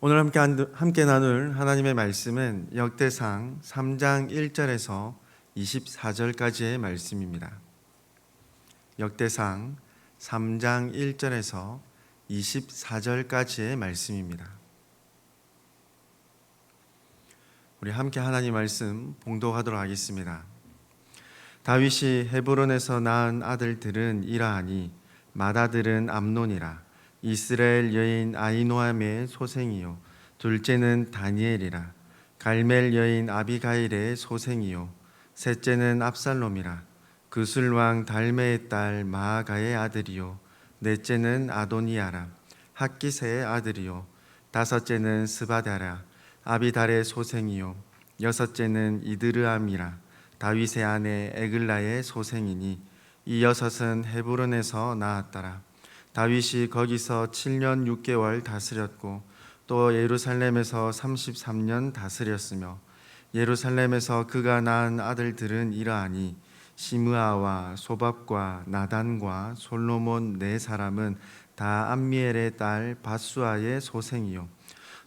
오늘 함께 나눌 하나님의 말씀은 역대상 3장 1절에서 24절까지의 말씀입니다. 역대상 3장 1절에서 24절까지의 말씀입니다. 우리 함께 하나님 말씀 봉독하도록 하겠습니다. 다윗이 헤브론에서 낳은 아들들은 이러하니 맏아들은 암논이라. 이스라엘 여인 아히노암의 소생이요 둘째는 다니엘이라. 갈멜 여인 아비가일의 소생이요 셋째는 압살롬이라. 그술 왕 달메의 딸 마아가의 아들이요 넷째는 아도니아라. 학기세의 아들이요 다섯째는 스바다라. 아비달의 소생이요 여섯째는 이드르암이라. 다윗의 아내 에글라의 소생이니 이 여섯은 헤브론에서 나았더라. 다윗이 거기서 7년 6개월 다스렸고 또 예루살렘에서 33년 다스렸으며 예루살렘에서 그가 낳은 아들들은 이러하니 시므아와 소밥과 나단과 솔로몬 네 사람은 다 암미엘의 딸 바수아의 소생이요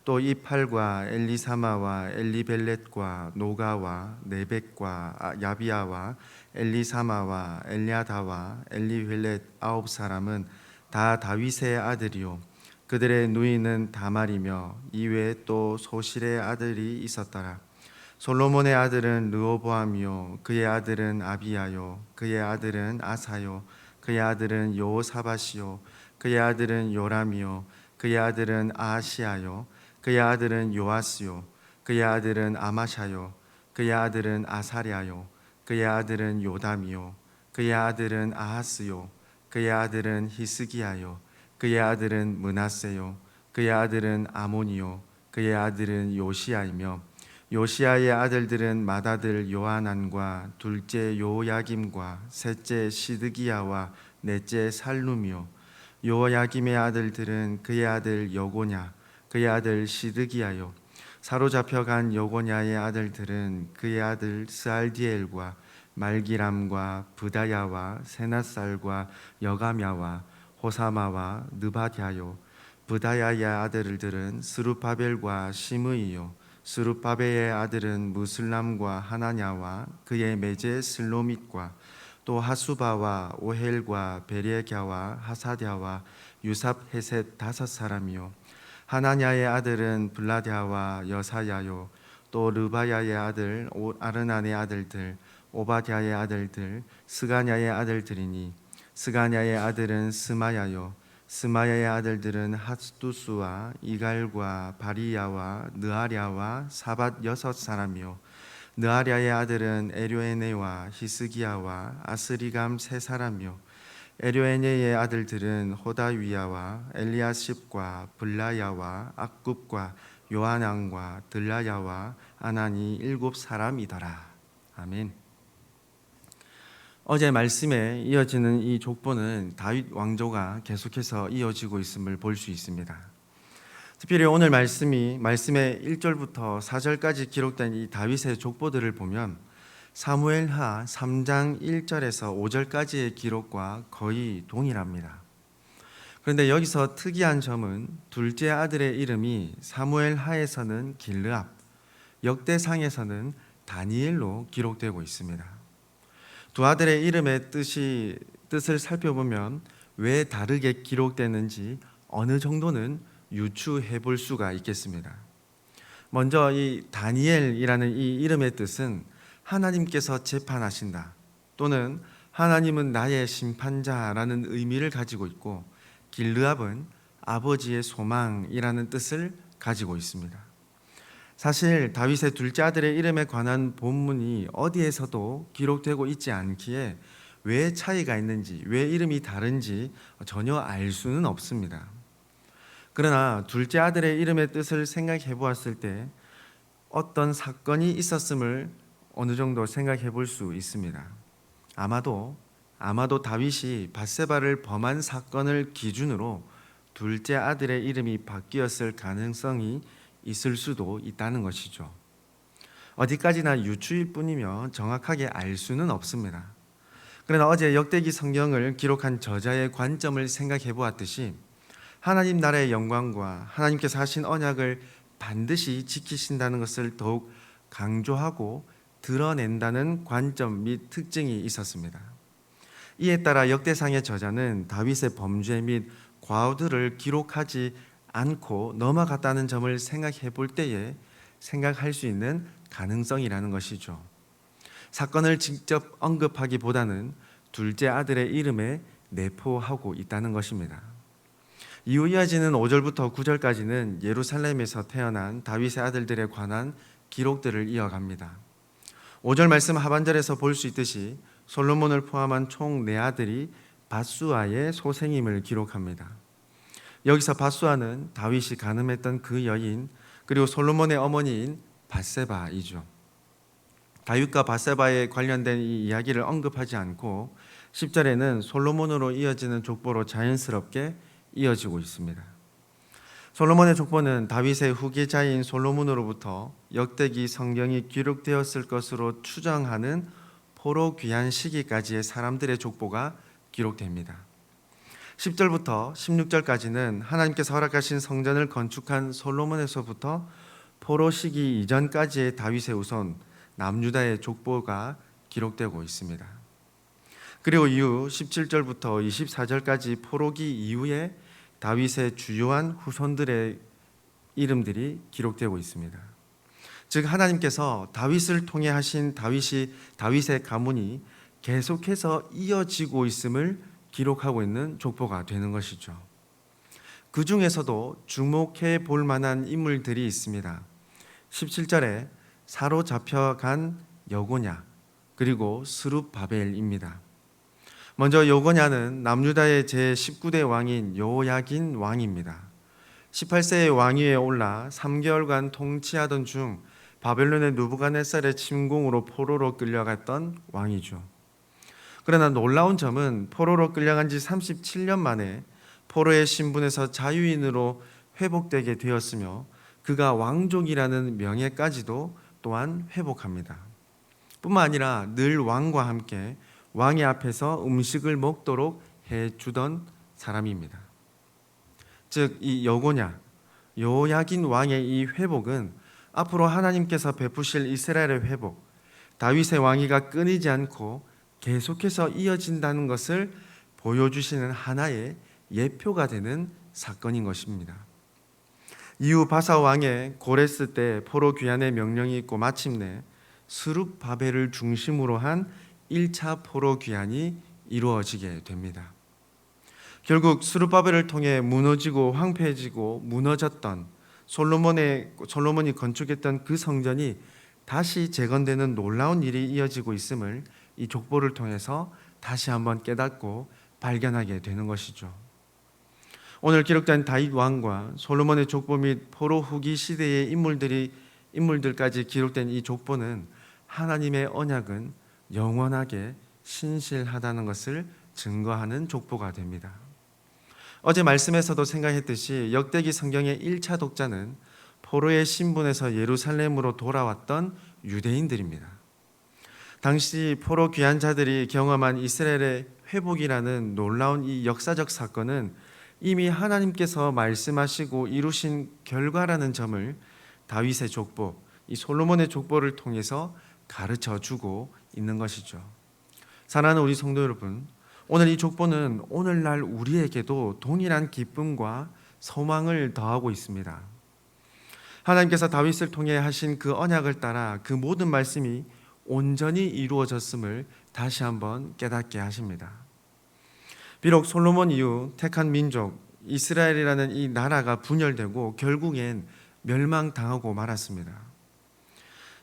또 이팔과 엘리사마와 엘리벨렛과 노가와 네벡과 야비아와 엘리사마와 엘리아다와 엘리벨렛 아홉 사람은 다 다윗의 아들이요 그들의 누이는 다말이며 이외에 또 소실의 아들이 있었더라. 솔로몬의 아들은 르호보암이요 그의 아들은 아비야요 그의 아들은 아사요 그의 아들은 여호사밧이요 그의 아들은 요람이요 그의 아들은 아하시야요 그의 아들은 요아스요 그의 아들은 아마샤요 그의 아들은 아사랴요 그의 아들은 요담이요 그의 아들은 아하스요 그의 아들은 히스기야요 그의 아들은 므낫세요 그의 아들은 아몬이요 그의 아들은 요시야이며 요시야의 아들들은 맏아들 요하난과 둘째 요야김과 셋째 시드기야와 넷째 살룸이요 요야김의 아들들은 그의 아들 여고냐 그의 아들 시드기야요 사로잡혀간 여고냐의 아들들은 그의 아들 스알디엘과 말기람과 브다야와 세낫살과 여가мя와 호사마와 느바랴요 브다야의 아들들은 스룹바벨과 시므이요 스룹바벨의 아들은 무슬람과 하나냐와 그의 매제 슬로밋과 또 하수바와 오헬과 베레갸와 하사랴와 유삽헤셋 다섯 사람이요 하나냐의 아들은 블라랴와 여사야요 또 르바야의 아들 아르난의 아들들 오바댜의 아들들 스가냐의 아들들이니 스가냐의 아들은 스마야요 스마야의 아들들은 핫두스와 이갈과 바리야와 느아랴와 사밧 여섯 사람이요 느아랴의 아들은 에료에네와 히스기야와 아스리감 세 사람이요 에료에네의 아들들은 호다위야와 엘리아십과 블라야와 악굽과 요하난과 들라야와 아나니 일곱 사람이더라. 아멘. 어제 말씀에 이어지는 이 족보는 다윗 왕조가 계속해서 이어지고 있음을 볼 수 있습니다. 특별히 오늘 말씀의 1절부터 4절까지 기록된 이 다윗의 족보들을 보면 사무엘하 3장 1절에서 5절까지의 기록과 거의 동일합니다. 그런데 여기서 특이한 점은 둘째 아들의 이름이 사무엘하에서는 길르압, 역대상에서는 다니엘로 기록되고 있습니다. 두 아들의 이름의 뜻을 살펴보면 왜 다르게 기록되는지 어느 정도는 유추해 볼 수가 있겠습니다. 먼저 이 다니엘이라는 이 이름의 뜻은 하나님께서 재판하신다 또는 하나님은 나의 심판자라는 의미를 가지고 있고 길르압은 아버지의 소망이라는 뜻을 가지고 있습니다. 사실 다윗의 둘째 아들의 이름에 관한 본문이 어디에서도 기록되고 있지 않기에 왜 차이가 있는지, 왜 이름이 다른지 전혀 알 수는 없습니다. 그러나 둘째 아들의 이름의 뜻을 생각해 보았을 때 어떤 사건이 있었음을 어느 정도 생각해 볼 수 있습니다. 아마도 다윗이 밧세바를 범한 사건을 기준으로 둘째 아들의 이름이 바뀌었을 가능성이 있을 수도 있다는 것이죠. 어디까지나 유추일 뿐이며 정확하게 알 수는 없습니다. 그러나 어제 역대기 성경을 기록한 저자의 관점을 생각해 보았듯이 하나님 나라의 영광과 하나님께서 하신 언약을 반드시 지키신다는 것을 더욱 강조하고 드러낸다는 관점 및 특징이 있었습니다. 이에 따라 역대상의 저자는 다윗의 범죄 및 과오들을 기록하지 않고 넘어갔다는 점을 생각해 볼 때에 생각할 수 있는 가능성이라는 것이죠. 사건을 직접 언급하기보다는 둘째 아들의 이름에 내포하고 있다는 것입니다. 이후 이어지는 5절부터 9절까지는 예루살렘에서 태어난 다윗의 아들들에 관한 기록들을 이어갑니다. 5절 말씀 하반절에서 볼 수 있듯이 솔로몬을 포함한 총 4아들이 밧수아의 소생임을 기록합니다. 여기서 밧수아는 다윗이 간음했던 그 여인, 그리고 솔로몬의 어머니인 밧세바이죠. 다윗과 밧세바에 관련된 이 이야기를 언급하지 않고 10절에는 솔로몬으로 이어지는 족보로 자연스럽게 이어지고 있습니다. 솔로몬의 족보는 다윗의 후계자인 솔로몬으로부터 역대기 성경이 기록되었을 것으로 추정하는 포로 귀환 시기까지의 사람들의 족보가 기록됩니다. 10절부터 16절까지는 하나님께서 허락하신 성전을 건축한 솔로몬에서부터 포로 시기 이전까지의 다윗의 후손 남유다의 족보가 기록되고 있습니다. 그리고 이후 17절부터 24절까지 포로기 이후에 다윗의 주요한 후손들의 이름들이 기록되고 있습니다. 즉 하나님께서 다윗을 통해 하신 다윗의 가문이 계속해서 이어지고 있음을 기록하고 있는 족보가 되는 것이죠. 그 중에서도 주목해 볼 만한 인물들이 있습니다. 17절에 사로잡혀간 여고냐 그리고 스룹바벨입니다. 먼저 여고냐는 남유다의 제19대 왕인 요야긴 왕입니다. 18세의 왕위에 올라 3개월간 통치하던 중 바벨론의 느부갓네살의 침공으로 포로로 끌려갔던 왕이죠. 그러나 놀라운 점은 포로로 끌려간 지 37년 만에 포로의 신분에서 자유인으로 회복되게 되었으며 그가 왕족이라는 명예까지도 또한 회복합니다. 뿐만 아니라 늘 왕과 함께 왕의 앞에서 음식을 먹도록 해주던 사람입니다. 즉 이 여고냐 요야긴 왕의 이 회복은 앞으로 하나님께서 베푸실 이스라엘의 회복, 다윗의 왕위가 끊이지 않고 계속해서 이어진다는 것을 보여주시는 하나의 예표가 되는 사건인 것입니다. 이후 바사 왕의 고레스 때 포로 귀환의 명령이 있고 마침내 스룹바벨을 중심으로 한 1차 포로 귀환이 이루어지게 됩니다. 결국 스룹바벨을 통해 무너지고 황폐해지고 무너졌던 솔로몬이 건축했던 그 성전이 다시 재건되는 놀라운 일이 이어지고 있음을 이 족보를 통해서 다시 한번 깨닫고 발견하게 되는 것이죠. 오늘 기록된 다윗 왕과 솔로몬의 족보 및 포로 후기 시대의 인물들까지 기록된 이 족보는 하나님의 언약은 영원하게 신실하다는 것을 증거하는 족보가 됩니다. 어제 말씀에서도 생각했듯이 역대기 성경의 1차 독자는 포로의 신분에서 예루살렘으로 돌아왔던 유대인들입니다. 당시 포로 귀환자들이 경험한 이스라엘의 회복이라는 놀라운 이 역사적 사건은 이미 하나님께서 말씀하시고 이루신 결과라는 점을 다윗의 족보, 이 솔로몬의 족보를 통해서 가르쳐 주고 있는 것이죠. 사랑하는 우리 성도 여러분, 오늘 이 족보는 오늘날 우리에게도 동일한 기쁨과 소망을 더하고 있습니다. 하나님께서 다윗을 통해 하신 그 언약을 따라 그 모든 말씀이 온전히 이루어졌음을 다시 한번 깨닫게 하십니다. 비록 솔로몬 이후 택한 민족 이스라엘이라는 이 나라가 분열되고 결국엔 멸망당하고 말았습니다.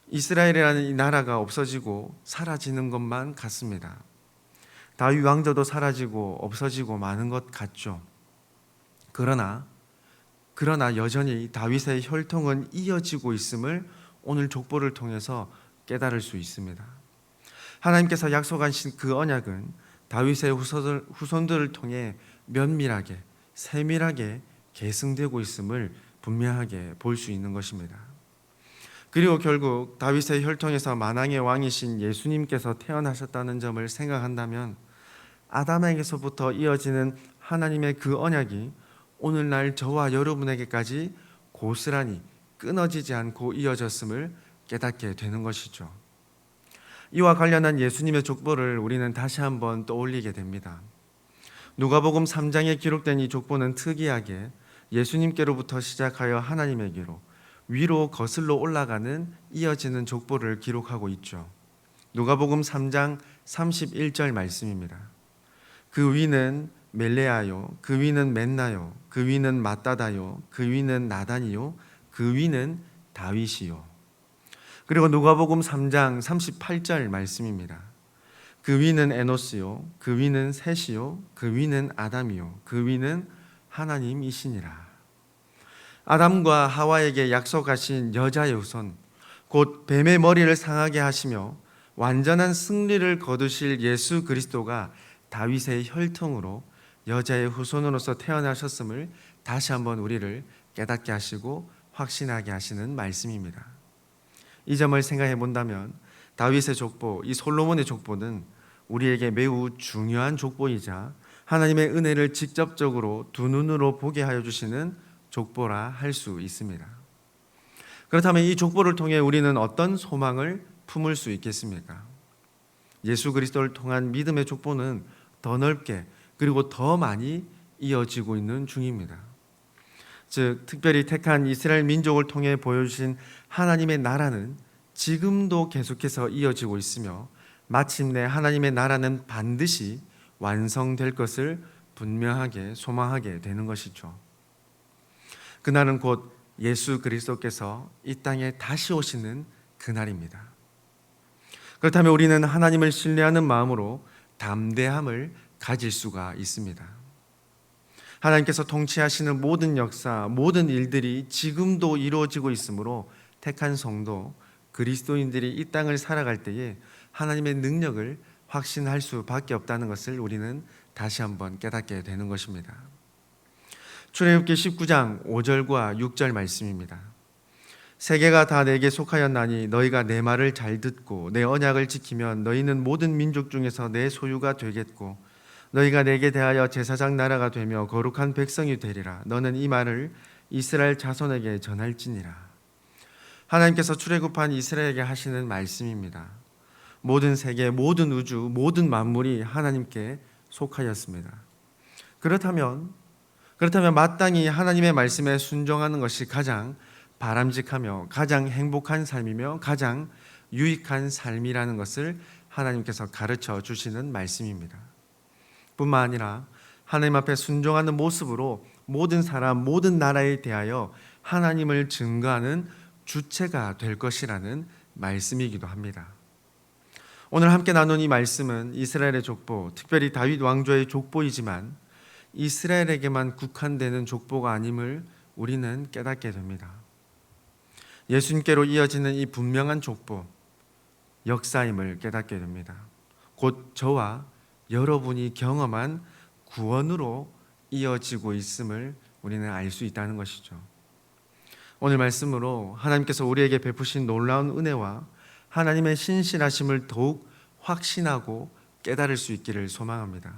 이스라엘이라는 이 나라가 없어지고 사라지는 것만 같습니다. 다윗 왕조도 사라지고 없어지고 마는 것 같죠. 그러나 여전히 다윗의 혈통은 이어지고 있음을 오늘 족보를 통해서 깨달을 수 있습니다. 하나님께서 약속하신 그 언약은 다윗의 후손들을 통해 면밀하게 세밀하게 계승되고 있음을 분명하게 볼 수 있는 것입니다. 그리고 결국 다윗의 혈통에서 만왕의 왕이신 예수님께서 태어나셨다는 점을 생각한다면 아담에게서부터 이어지는 하나님의 그 언약이 오늘날 저와 여러분에게까지 고스란히 끊어지지 않고 이어졌음을 깨닫게 되는 것이죠. 이와 관련한 예수님의 족보를 우리는 다시 한번 떠올리게 됩니다. 누가복음 3장에 기록된 이 족보는 특이하게 예수님께로부터 시작하여 하나님에게로 위로 거슬러 올라가는 이어지는 족보를 기록하고 있죠. 누가복음 3장 31절 말씀입니다. 그 위는 멜레아요, 그 위는 맨나요, 그 위는 마따다요, 그 위는 나단이요, 그 위는 다윗이요. 그리고 누가복음 3장 38절 말씀입니다. 그 위는 에노스요, 그 위는 셋이요, 그 위는 아담이요, 그 위는 하나님이시니라. 아담과 하와에게 약속하신 여자의 후손, 곧 뱀의 머리를 상하게 하시며 완전한 승리를 거두실 예수 그리스도가 다윗의 혈통으로 여자의 후손으로서 태어나셨음을 다시 한번 우리를 깨닫게 하시고 확신하게 하시는 말씀입니다. 이 점을 생각해 본다면 다윗의 족보, 이 솔로몬의 족보는 우리에게 매우 중요한 족보이자 하나님의 은혜를 직접적으로 두 눈으로 보게 하여 주시는 족보라 할 수 있습니다. 그렇다면 이 족보를 통해 우리는 어떤 소망을 품을 수 있겠습니까? 예수 그리스도를 통한 믿음의 족보는 더 넓게 그리고 더 많이 이어지고 있는 중입니다. 즉 특별히 택한 이스라엘 민족을 통해 보여주신 하나님의 나라는 지금도 계속해서 이어지고 있으며 마침내 하나님의 나라는 반드시 완성될 것을 분명하게 소망하게 되는 것이죠. 그날은 곧 예수 그리스도께서 이 땅에 다시 오시는 그날입니다. 그렇다면 우리는 하나님을 신뢰하는 마음으로 담대함을 가질 수가 있습니다. 하나님께서 통치하시는 모든 역사, 모든 일들이 지금도 이루어지고 있으므로 택한 성도, 그리스도인들이 이 땅을 살아갈 때에 하나님의 능력을 확신할 수밖에 없다는 것을 우리는 다시 한번 깨닫게 되는 것입니다. 출애굽기 19장 5절과 6절 말씀입니다. 세계가 다 내게 속하였나니 너희가 내 말을 잘 듣고 내 언약을 지키면 너희는 모든 민족 중에서 내 소유가 되겠고 너희가 내게 대하여 제사장 나라가 되며 거룩한 백성이 되리라. 너는 이 말을 이스라엘 자손에게 전할지니라. 하나님께서 출애굽한 이스라엘에게 하시는 말씀입니다. 모든 세계, 모든 우주, 모든 만물이 하나님께 속하였습니다. 그렇다면 마땅히 하나님의 말씀에 순종하는 것이 가장 바람직하며 가장 행복한 삶이며 가장 유익한 삶이라는 것을 하나님께서 가르쳐 주시는 말씀입니다. 뿐만 아니라 하나님 앞에 순종하는 모습으로 모든 사람, 모든 나라에 대하여 하나님을 증거하는 주체가 될 것이라는 말씀이기도 합니다. 오늘 함께 나눈 이 말씀은 이스라엘의 족보, 특별히 다윗 왕조의 족보이지만 이스라엘에게만 국한되는 족보가 아님을 우리는 깨닫게 됩니다. 예수님께로 이어지는 이 분명한 족보, 역사임을 깨닫게 됩니다. 곧 저와 여러분이 경험한 구원으로 이어지고 있음을 우리는 알 수 있다는 것이죠. 오늘 말씀으로 하나님께서 우리에게 베푸신 놀라운 은혜와 하나님의 신실하심을 더욱 확신하고 깨달을 수 있기를 소망합니다.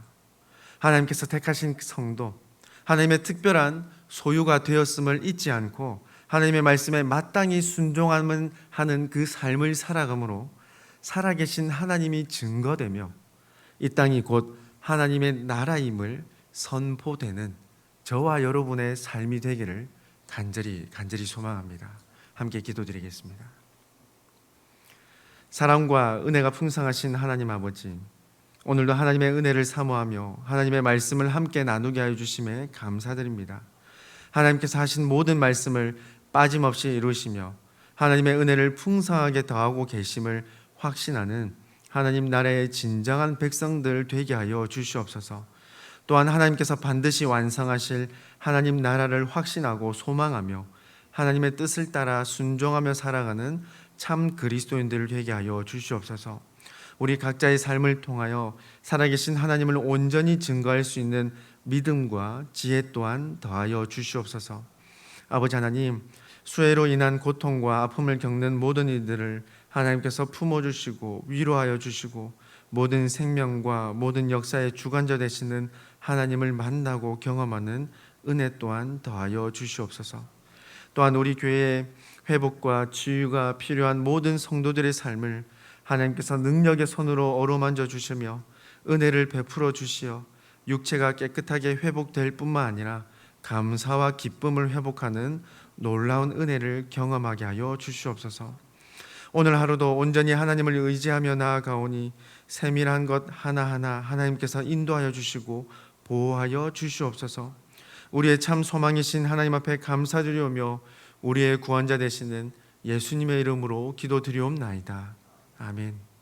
하나님께서 택하신 성도, 하나님의 특별한 소유가 되었음을 잊지 않고 하나님의 말씀에 마땅히 순종하는 그 삶을 살아감으로 살아계신 하나님이 증거되며 이 땅이 곧 하나님의 나라임을 선포되는 저와 여러분의 삶이 되기를 간절히 소망합니다. 함께 기도드리겠습니다. 사랑과 은혜가 풍성하신 하나님 아버지, 오늘도 하나님의 은혜를 사모하며 하나님의 말씀을 함께 나누게 하여 주심에 감사드립니다. 하나님께서 하신 모든 말씀을 빠짐없이 이루시며 하나님의 은혜를 풍성하게 더하고 계심을 확신하는 하나님 나라의 진정한 백성들 되게 하여 주시옵소서. 또한 하나님께서 반드시 완성하실 하나님 나라를 확신하고 소망하며 하나님의 뜻을 따라 순종하며 살아가는 참 그리스도인들 되게 하여 주시옵소서. 우리 각자의 삶을 통하여 살아계신 하나님을 온전히 증거할 수 있는 믿음과 지혜 또한 더하여 주시옵소서. 아버지 하나님, 수해로 인한 고통과 아픔을 겪는 모든 이들을 하나님께서 품어주시고 위로하여 주시고 모든 생명과 모든 역사의 주관자 되시는 하나님을 만나고 경험하는 은혜 또한 더하여 주시옵소서. 또한 우리 교회의 회복과 치유가 필요한 모든 성도들의 삶을 하나님께서 능력의 손으로 어루만져 주시며 은혜를 베풀어 주시어 육체가 깨끗하게 회복될 뿐만 아니라 감사와 기쁨을 회복하는 놀라운 은혜를 경험하게 하여 주시옵소서. 오늘 하루도 온전히 하나님을 의지하며 나아가오니 세밀한 것 하나하나 하나님께서 인도하여 주시고 보호하여 주시옵소서. 우리의 참 소망이신 하나님 앞에 감사드리오며 우리의 구원자 되시는 예수님의 이름으로 기도드리옵나이다. 아멘.